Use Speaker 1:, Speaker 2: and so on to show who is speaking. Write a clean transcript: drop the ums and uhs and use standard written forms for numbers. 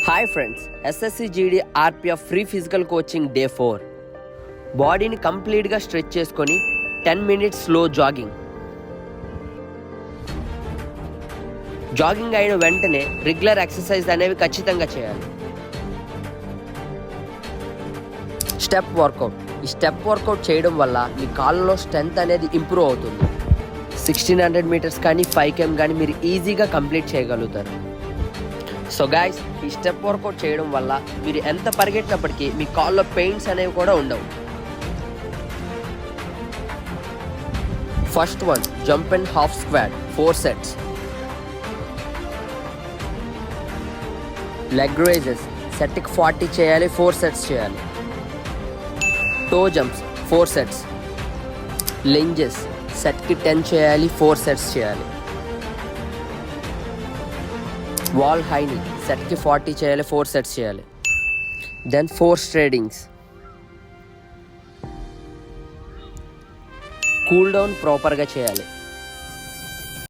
Speaker 1: Hi friends, SSC GD RPF free physical coaching day 4. బాడీని కంప్లీట్గా stretch చేసుకొని 10 minutes slow jogging. Jogging అయిన వెంటనే రెగ్యులర్ ఎక్సర్సైజ్ అనేవి ఖచ్చితంగా చేయాలి. Step workout. ఈ స్టెప్ వర్కౌట్ చేయడం వల్ల మీ కాళ్ళలో స్ట్రెంత్ అనేది ఇంప్రూవ్ అవుతుంది. 1600 మీటర్స్ కానీ 5 km కానీ మీరు ఈజీగా కంప్లీట్ చేయగలుగుతారు. సో గైస్, ఈ స్టెప్ వర్కౌట్ చేయడం వల్ల మీరు ఎంత పరిగెట్టినప్పటికీ మీ కాల్లో పెయిన్స్ అనేవి కూడా ఉండవు. First one, jump and half squat 4 sets. Leg raises సెట్కి 40 చేయాలి, 4 sets చేయాలి. To jumps 4 sets. లింజెస్ సెట్కి 10 చేయాలి, 4 sets చేయాలి. వాల్ హైని సెట్కి 40 చేయాలి, 4 sets చేయాలి. దెన్ 4 స్ట్రేడింగ్స్. కూల్ డౌన్ ప్రాపర్గా చేయాలి.